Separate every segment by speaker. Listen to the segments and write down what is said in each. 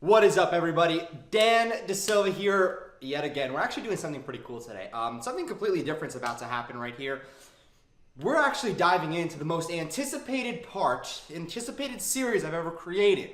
Speaker 1: What is up, everybody? Dan DeSilva here yet again. We're actually doing something pretty cool today. Something completely different is about to happen right here. We're actually diving into the most anticipated series I've ever created.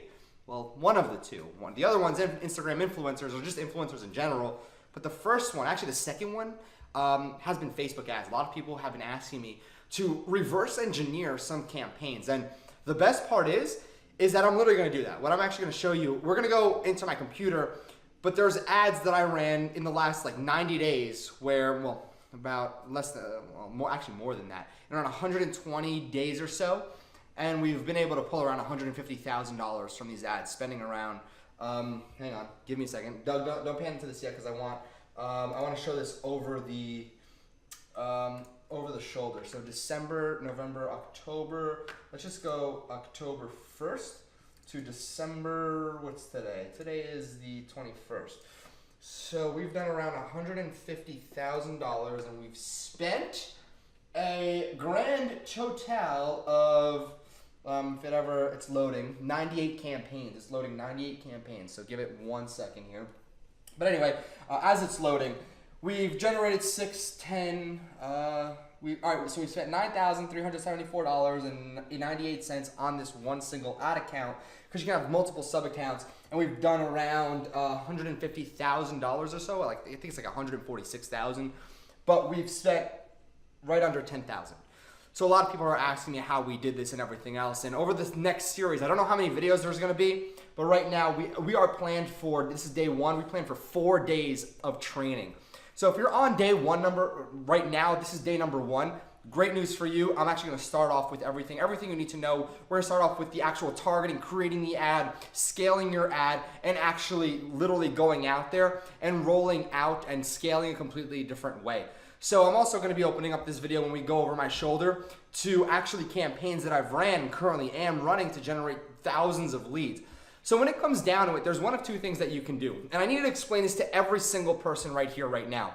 Speaker 1: Well, one of the two. The other one's Instagram influencers, or just influencers in general. But the first one, actually the second one, has been Facebook ads. A lot of people have been asking me to reverse engineer some campaigns. And the best part is that I'm literally going to do that. What I'm actually going to show you, we're going to go into my computer, but there's ads that I ran in the last 90 days where, well, about less than, more than that, in around 120 days or so, and we've been able to pull around $150,000 from these ads, spending around, hang on, give me a second. Doug, don't pan into this yet because I want to show this over the shoulder. So December, November, October. Let's just go October 1st to December, what's today? Today is the 21st. So we've done around $150,000 and we've spent a grand total of, if it ever, it's loading, 98 campaigns. It's loading 98 campaigns, so give it 1 second here. But anyway, as it's loading, we've generated so we spent $9,374.98 on this one single ad account, because you can have multiple sub accounts, and we've done around $150,000 or so. I think it's like $146,000, but we've spent right under $10,000. So a lot of people are asking me how we did this and everything else. And over this next series, I don't know how many videos there's going to be, but right now we are planned for, this is day one, we plan for 4 days of training. So if you're on day one right now, this is day number 1. Great news for you. I'm actually going to start off with everything you need to know. We're going to start off with the actual targeting, creating the ad, scaling your ad, and actually literally going out there and rolling out and scaling a completely different way. So I'm also going to be opening up this video when we go over my shoulder to actually campaigns that I've ran and currently am running to generate thousands of leads. So when it comes down to it, there's one of two things that you can do. And I need to explain this to every single person right here, right now.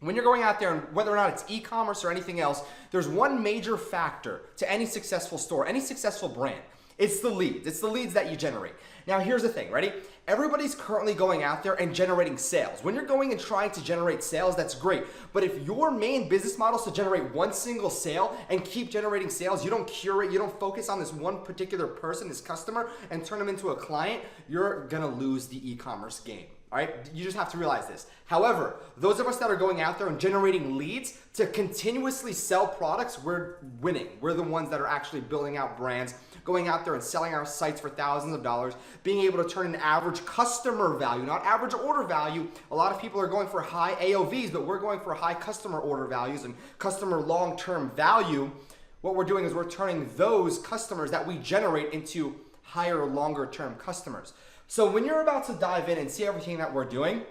Speaker 1: When you're going out there, and whether or not it's e-commerce or anything else, there's one major factor to any successful store, any successful brand. It's the leads. It's the leads that you generate. Now here's the thing, ready? Everybody's currently going out there and generating sales. When you're going and trying to generate sales, that's great. But if your main business model is to generate one single sale and keep generating sales, you don't curate, you don't focus on this one particular person, this customer, and turn them into a client, you're gonna lose the e-commerce game. All right, you just have to realize this. However, those of us that are going out there and generating leads to continuously sell products, we're winning. We're the ones that are actually building out brands, going out there and selling our sites for thousands of dollars, being able to turn an average customer value, not average order value. A lot of people are going for high AOVs, but we're going for high customer order values and customer long-term value. What we're doing is we're turning those customers that we generate into higher, longer-term customers. So when you're about to dive in and see everything that we're doing,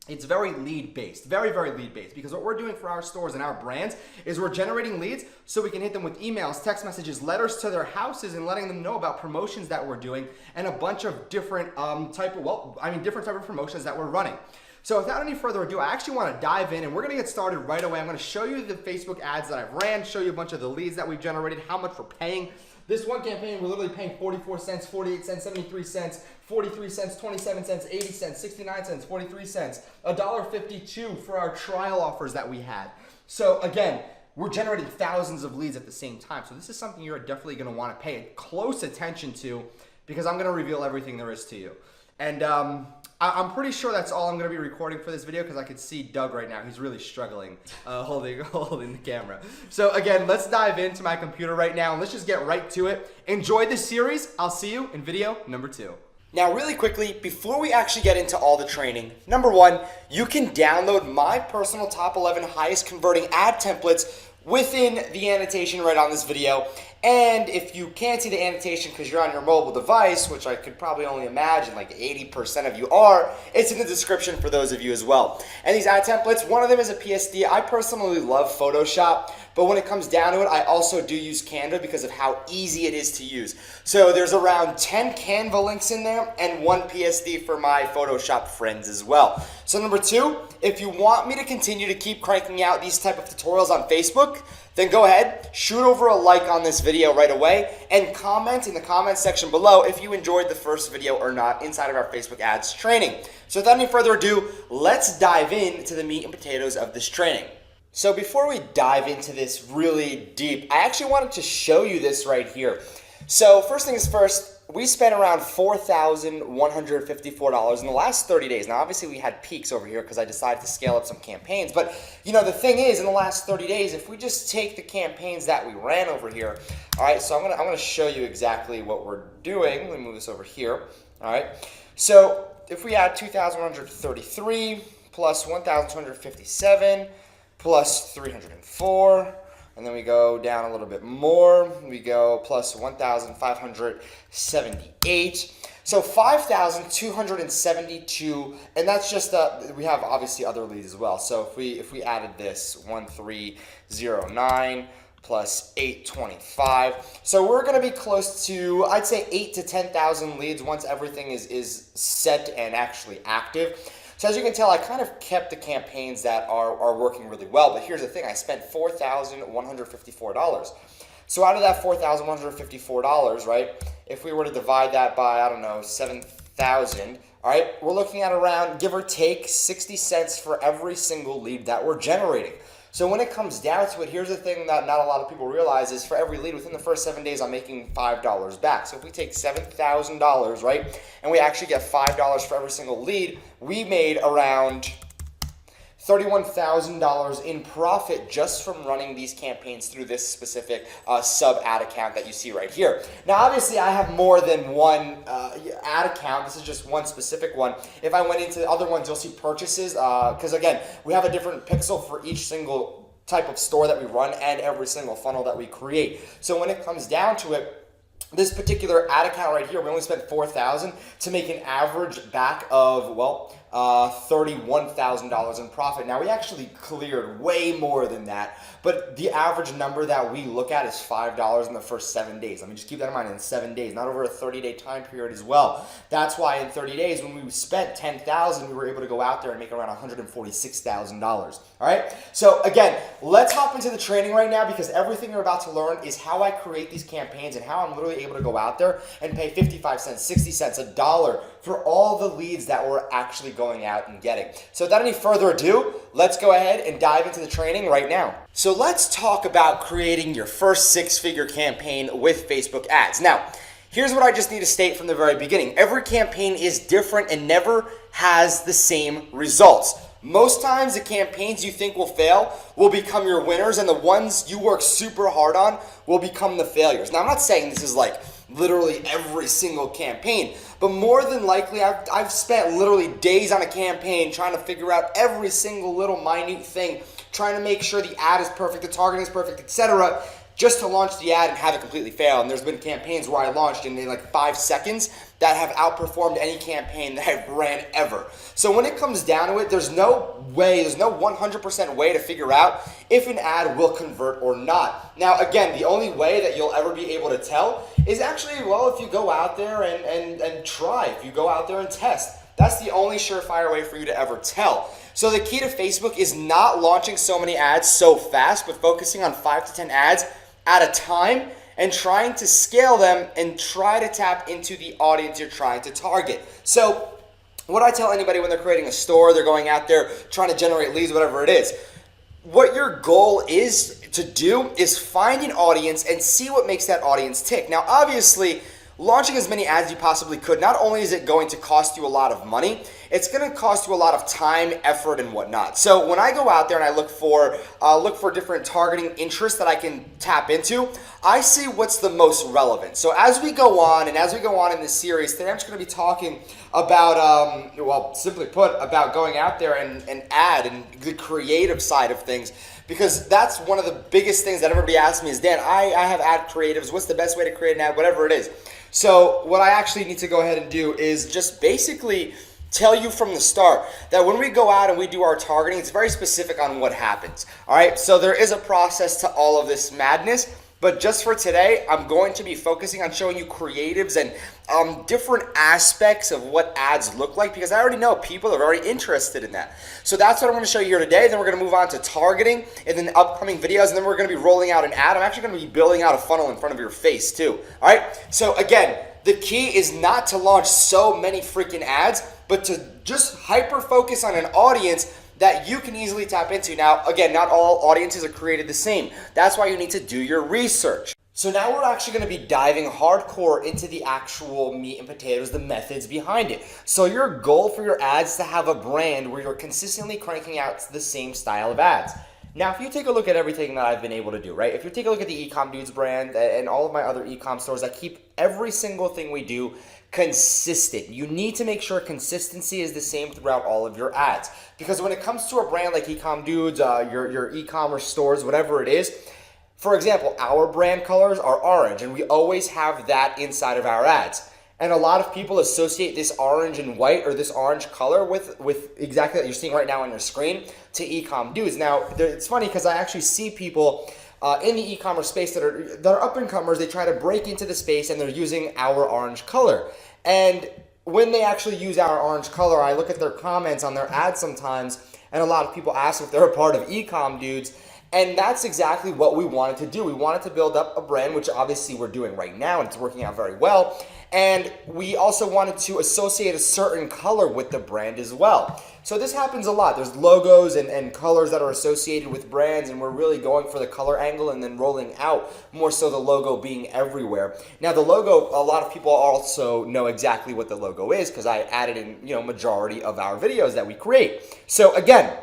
Speaker 1: it's very lead-based, very, very lead-based, because what we're doing for our stores and our brands is we're generating leads so we can hit them with emails, text messages, letters to their houses, and letting them know about promotions that we're doing and a bunch of different different type of promotions that we're running. So without any further ado, I actually want to dive in and we're going to get started right away. I'm going to show you the Facebook ads that I've ran, show you a bunch of the leads that we've generated, how much we're paying. This one campaign, we're literally paying 44 cents, 48 cents, 73 cents, 43 cents, 27 cents, 80 cents, 69 cents, 43 cents, $1.52 for our trial offers that we had. So again, we're generating thousands of leads at the same time. So this is something you're definitely going to want to pay close attention to, because I'm going to reveal everything there is to you. And I'm pretty sure that's all I'm going to be recording for this video, because I could see Doug right now. He's really struggling holding the camera. So again, let's dive into my computer right now and let's just get right to it. Enjoy this series. I'll see you in video number 2. Now, really quickly, before we actually get into all the training, number 1, you can download my personal top 11 highest converting ad templates within the annotation right on this video. And if you can't see the annotation because you're on your mobile device, which I could probably only imagine like 80% of you are, it's in the description for those of you as well. And these ad templates, one of them is a PSD. I personally love Photoshop, but when it comes down to it, I also do use Canva because of how easy it is to use. So there's around 10 Canva links in there and 1 PSD for my Photoshop friends as well. So number 2, if you want me to continue to keep cranking out these type of tutorials on Facebook,
Speaker 2: then go ahead, shoot over a like on this video right away, and comment in the comment section below if you enjoyed the first video or not inside of our Facebook ads training. So without any further ado, let's dive into the meat and potatoes of this training. So before we dive into this really deep, I actually wanted to show you this right here. So first things first, we spent around $4,154 in the last 30 days. Now, obviously, we had peaks over here because I decided to scale up some campaigns. But, you know, the thing is, in the last 30 days, if we just take the campaigns that we ran over here, all right, so I'm gonna show you exactly what we're doing. Let me move this over here, all right? So if we add 2,133 plus 1,257 plus 304, and then we go down a little bit more. We go plus 1,578. So 5,272, and that's just we have obviously other leads as well. So if we added this 1,309 plus 825, so we're going to be close to, I'd say, 8 to 10,000 leads once everything is set and actually active. So as you can tell, I kind of kept the campaigns that are working really well. But here's the thing. I spent $4,154. So out of that $4,154, right, if we were to divide that by, I don't know, 7,000, all right, we're looking at around, give or take, 60 cents for every single lead that we're generating. So when it comes down to it, here's the thing that not a lot of people realize is for every lead within the first 7 days, I'm making $5 back. So if we take $7,000, right, and we actually get $5 for every single lead, we made around $31,000 in profit just from running these campaigns through this specific sub ad account that you see right here. Now, obviously, I have more than one ad account. This is just one specific one. If I went into the other ones, you'll see purchases because, again, we have a different pixel for each single type of store that we run and every single funnel that we create. So when it comes down to it, this particular ad account right here, we only spent $4,000 to make an average back of, well, $31,000 in profit. Now, we actually cleared way more than that, but the average number that we look at is $5 in the first 7 days. I mean, just keep that in mind, in 7 days, not over a 30-day time period as well. That's why in 30 days, when we spent $10,000, we were able to go out there and make around $146,000. All right? So again, let's hop into the training right now because everything you're about to learn is how I create these campaigns and how I'm literally able to go out there and pay 55 cents, 60 cents, $1 for all the leads that we're actually going out and getting. So without any further ado, let's go ahead and dive into the training right now. So let's talk about creating your first six-figure campaign with Facebook ads. Now, here's what I just need to state from the very beginning. Every campaign is different and never has the same results. Most times the campaigns you think will fail will become your winners, and the ones you work super hard on will become the failures. Now, I'm not saying this is like literally every single campaign, but more than likely I've spent literally days on a campaign trying to figure out every single little minute thing, trying to make sure the ad is perfect, the targeting is perfect, etc., just to launch the ad and have it completely fail. And there's been campaigns where I launched in like 5 seconds that have outperformed any campaign that I've ran ever. So when it comes down to it, there's no 100% way to figure out if an ad will convert or not. Now, again, the only way that you'll ever be able to tell is actually, well, if you go out there and try, if you go out there and test. That's the only surefire way for you to ever tell. So the key to Facebook is not launching so many ads so fast, but focusing on 5 to 10 ads at a time and trying to scale them and try to tap into the audience you're trying to target. So what I tell anybody when they're creating a store, they're going out there trying to generate leads, whatever it is, what your goal is to do is find an audience and see what makes that audience tick. Now, obviously, launching as many ads as you possibly could, not only is it going to cost you a lot of money, it's going to cost you a lot of time, effort, and whatnot. So when I go out there and I look for different targeting interests that I can tap into, I see what's the most relevant. So as we go on in this series, today I'm just going to be talking about, well, simply put, about going out there and ad and the creative side of things. Because that's one of the biggest things that everybody asks me is, Dan, I have ad creatives. What's the best way to create an ad? Whatever it is. So what I actually need to go ahead and do is just basically tell you from the start that when we go out and we do our targeting, it's very specific on what happens. All right, so there is a process to all of this madness. But just for today, I'm going to be focusing on showing you creatives and different aspects of what ads look like, because I already know people are very interested in that. So that's what I'm going to show you here today. Then we're going to move on to targeting in the upcoming videos, and then we're going to be rolling out an ad. I'm actually going to be building out a funnel in front of your face too. All right. So again, the key is not to launch so many freaking ads, but to just hyper focus on an audience that you can easily tap into. Now, again, not all audiences are created the same. That's why you need to do your research. So now we're actually going to be diving hardcore into the actual meat and potatoes, the methods behind it. So your goal for your ads is to have a brand where you're consistently cranking out the same style of ads. Now, if you take a look at everything that I've been able to do, right? If you take a look at the Ecom Dudes brand and all of my other ecom stores, I keep every single thing we do consistent. You need to make sure consistency is the same throughout all of your ads. Because when it comes to a brand like Ecom Dudes, your e-commerce stores, whatever it is, for example, our brand colors are orange, and we always have that inside of our ads. And a lot of people associate this orange and white, or this orange color with exactly what you're seeing right now on your screen, to Ecom Dudes. Now, it's funny because I actually see people in the e-commerce space that are up and comers. They try to break into the space and they're using our orange color. And when they actually use our orange color, I look at their comments on their ads sometimes, and a lot of people ask if they're a part of Ecom Dudes. And that's exactly what we wanted to do. We wanted to build up a brand, which obviously we're doing right now, and it's working out very well. And we also wanted to associate a certain color with the brand as well. So this happens a lot. There's logos and colors that are associated with brands, and we're really going for the color angle and then rolling out more so the logo being everywhere. Now the logo, a lot of people also know exactly what the logo is because I added in, majority of our videos that we create. So again,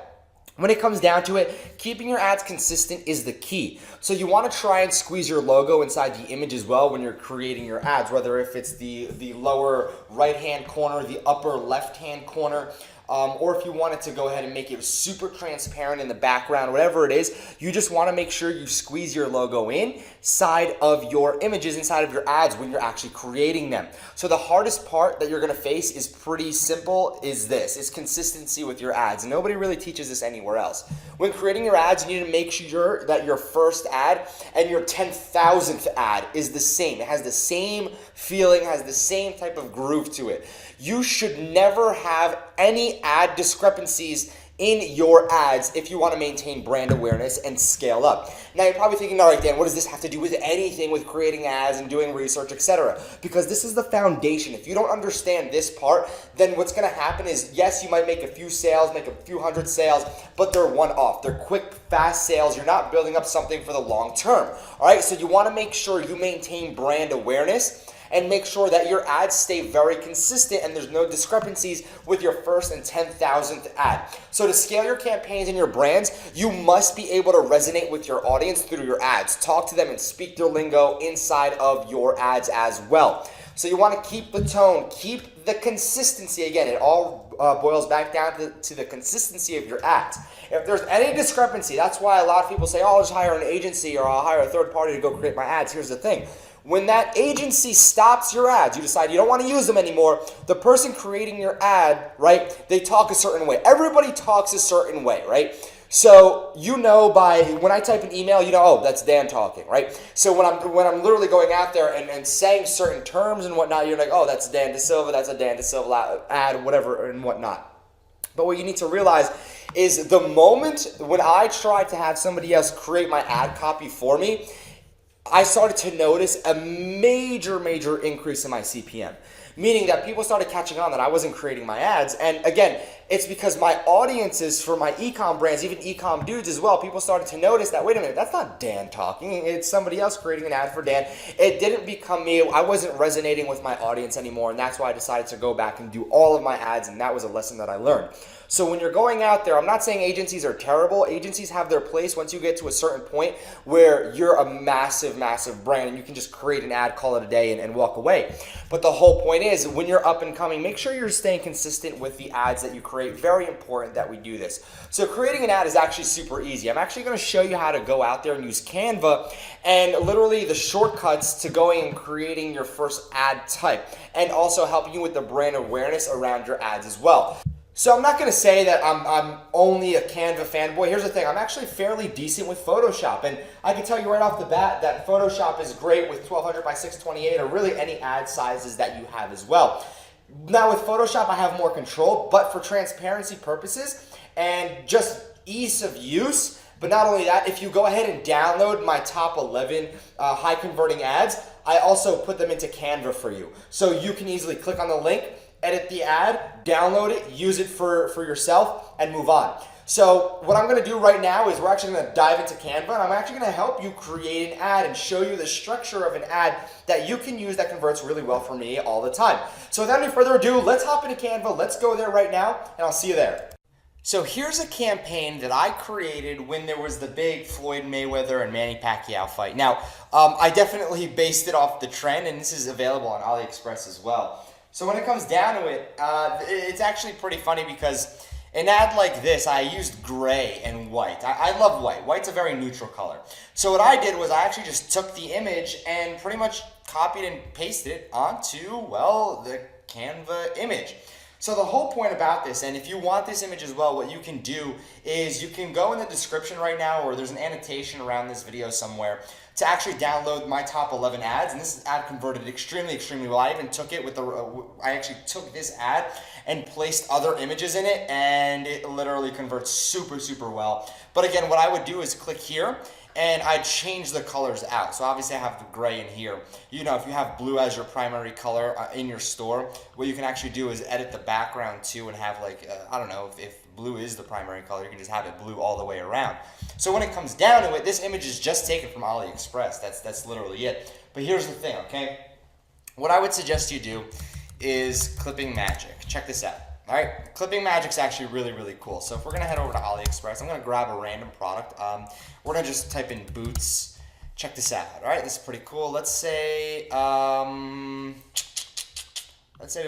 Speaker 2: when it comes down to it, keeping your ads consistent is the key. So you want to try and squeeze your logo inside the image as well when you're creating your ads, whether if it's the lower right-hand corner, the upper left-hand corner, or if you wanted to go ahead and make it super transparent in the background, whatever it is, you just want to make sure you squeeze your logo inside of your images, inside of your ads when you're actually creating them. So the hardest part that you're going to face is pretty simple, is consistency with your ads. Nobody really teaches this anywhere else. When creating your ads, you need to make sure that your first ad and your 10,000th ad is the same. It has the same feeling, has the same type of groove to it. You should never have any ad discrepancies in your ads if you want to maintain brand awareness and scale up. Now you're probably thinking, all right, Dan, what does this have to do with anything with creating ads and doing research, etc.? Because this is the foundation. If you don't understand this part, then what's going to happen is, yes, you might make a few sales, make a few hundred sales, but they're one-off. They're quick, fast sales. You're not building up something for the long term. All right, so you want to make sure you maintain brand awareness and make sure that your ads stay very consistent and there's no discrepancies with your first and 10,000th ad. So to scale your campaigns and your brands, you must be able to resonate with your audience through your ads. Talk to them and speak their lingo inside of your ads as well. So you want to keep the tone, keep the consistency. Again, it all boils back down to the consistency of your ads. If there's any discrepancy, that's why a lot of people say, oh, I'll just hire an agency or I'll hire a third party to go create my ads. Here's the thing. When that agency stops your ads, you decide you don't want to use them anymore, the person creating your ad, right, they talk a certain way. Everybody talks a certain way, right? So when I type an email, oh, that's Dan talking, right? So when I'm literally going out there and saying certain terms and whatnot, you're like, oh, that's Dan DeSilva, that's a Dan DeSilva ad, whatever and whatnot. But what you need to realize is the moment when I try to have somebody else create my ad copy for me, I started to notice a major increase in my CPM, meaning that people started catching on that I wasn't creating my ads. And again, it's because my audiences for my ecom brands, even Ecom Dudes as well, people started to notice that, wait a minute, that's not Dan talking. It's somebody else creating an ad for Dan. It didn't become me. I wasn't resonating with my audience anymore, and that's why I decided to go back and do all of my ads, and that was a lesson that I learned. So when you're going out there, I'm not saying agencies are terrible. Agencies have their place once you get to a certain point where you're a massive brand and you can just create an ad, call it a day, and walk away. But the whole point is, when you're up and coming, make sure you're staying consistent with the ads that you create. Very important that we do this. So creating an ad is actually super easy. I'm actually going to show you how to go out there and use Canva and literally the shortcuts to going and creating your first ad type, and also helping you with the brand awareness around your ads as well. So I'm not going to say that I'm only a Canva fanboy. Here's the thing. I'm actually fairly decent with Photoshop. And I can tell you right off the bat that Photoshop is great with 1200 by 628 or really any ad sizes that you have as well. Now with Photoshop, I have more control, but for transparency purposes and just ease of use, but not only that, if you go ahead and download my top 11 high converting ads, I also put them into Canva for you. So you can easily click on the link, edit the ad, download it, use it for yourself, and move on. So what I'm gonna do right now is we're actually gonna dive into Canva, and I'm actually gonna help you create an ad and show you the structure of an ad that you can use that converts really well for me all the time. So without any further ado, let's hop into Canva, let's go there right now, and I'll see you there. So here's a campaign that I created when there was the big Floyd Mayweather and Manny Pacquiao fight. Now, I definitely based it off the trend, and this is available on AliExpress as well. So when it comes down to it, it's actually pretty funny because an ad like this, I used gray and white. I love white. White's a very neutral color. So what I did was I actually just took the image and pretty much copied and pasted it onto, well, the Canva image. So the whole point about this, and if you want this image as well, what you can do is you can go in the description right now, or there's an annotation around this video somewhere, to actually download my top 11 ads, and this ad converted extremely, extremely well. I even took it with I actually took this ad and placed other images in it, and it literally converts super, super well. But again, what I would do is click here, and I change the colors out. So obviously I have the gray in here. You know, if you have blue as your primary color in your store, what you can actually do is edit the background too and have like, I don't know, if blue is the primary color, you can just have it blue all the way around. So when it comes down to it, this image is just taken from AliExpress. That's literally it. But here's the thing, okay? What I would suggest you do is Clipping Magic. Check this out. All right, Clipping Magic's actually really, really cool. So if we're gonna head over to AliExpress, I'm gonna grab a random product. We're gonna just type in boots. Check this out. All right, this is pretty cool. Let's say we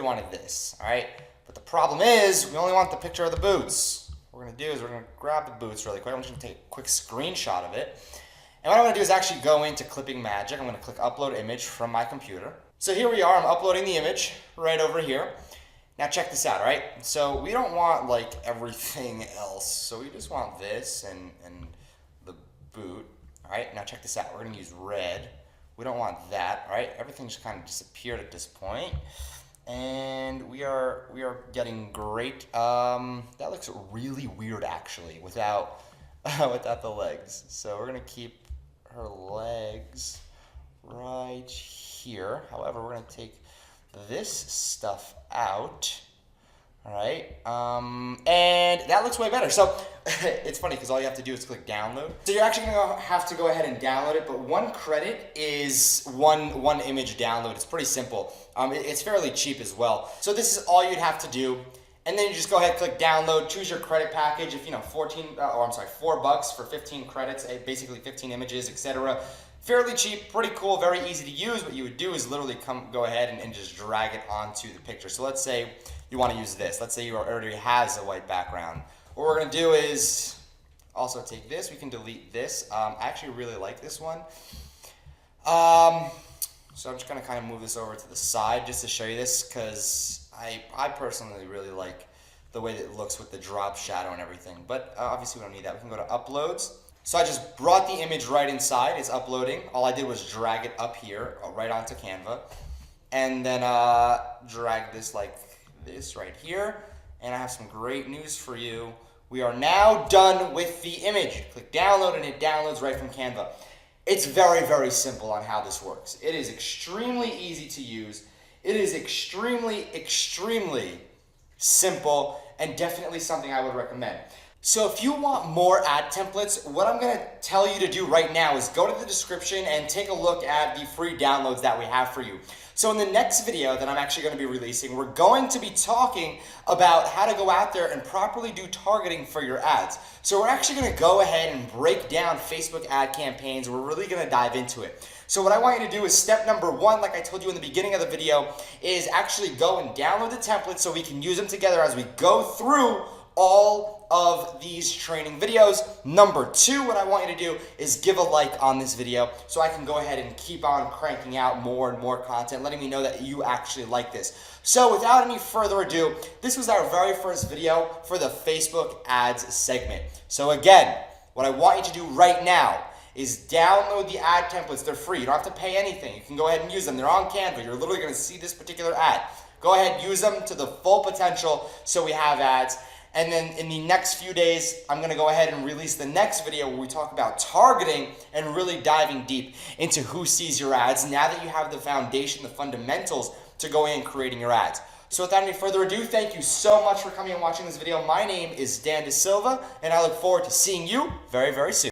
Speaker 2: wanted this. All right, but the problem is we only want the picture of the boots. What we're gonna do is we're gonna grab the boots really quick. I'm just gonna take a quick screenshot of it. And what I'm gonna do is actually go into Clipping Magic. I'm gonna click Upload Image from my computer. So here we are. I'm uploading the image right over here. Now check this out, all right? So we don't want like everything else. So we just want this and the boot, all right? Now check this out. We're gonna use red. We don't want that, all right? Everything just kind of disappeared at this point. And we are getting great. That looks really weird actually without the legs. So we're gonna keep her legs right here. However, we're gonna take this stuff out, all right, and that looks way better. So it's funny because all you have to do is click download. So you're actually gonna have to go ahead and download it, but one credit is one image download. It's pretty simple. It's fairly cheap as well. So this is all you'd have to do, and then you just go ahead, click download, choose your credit package. If you know, $4 for 15 credits, basically 15 images, etc. Fairly cheap, pretty cool, very easy to use. What you would do is literally go ahead and just drag it onto the picture. So let's say you want to use this. Let's say you already has a white background. What we're going to do is also take this. We can delete this. I actually really like this one. So I'm just going to kind of move this over to the side just to show you this because I personally really like the way that it looks with the drop shadow and everything. But obviously we don't need that. We can go to Uploads. So I just brought the image right inside. It's uploading. All I did was drag it up here, right onto Canva. And then drag this like this right here. And I have some great news for you. We are now done with the image. Click download and it downloads right from Canva. It's very, very simple on how this works. It is extremely easy to use. It is extremely, extremely simple and definitely something I would recommend. So if you want more ad templates, what I'm gonna tell you to do right now is go to the description and take a look at the free downloads that we have for you. So in the next video that I'm actually gonna be releasing, we're going to be talking about how to go out there and properly do targeting for your ads. So we're actually gonna go ahead and break down Facebook ad campaigns. We're really gonna dive into it. So what I want you to do is step number one, like I told you in the beginning of the video, is actually go and download the templates so we can use them together as we go through all of these training videos. Number 2, what I want you to do is give a like on this video so I can go ahead and keep on cranking out more and more content, letting me know that you actually like this. So without any further ado, this was our very first video for the Facebook ads segment. So again, what I want you to do right now is download the ad templates. They're free. You don't have to pay anything. You can go ahead and use them. They're on Canva. You're literally going to see this particular ad. Go ahead, use them to the full potential so we have ads. And then in the next few days, I'm going to go ahead and release the next video where we talk about targeting and really diving deep into who sees your ads now that you have the foundation, the fundamentals to go in and creating your ads. So without any further ado, thank you so much for coming and watching this video. My name is Dan DeSilva, and I look forward to seeing you very, very soon.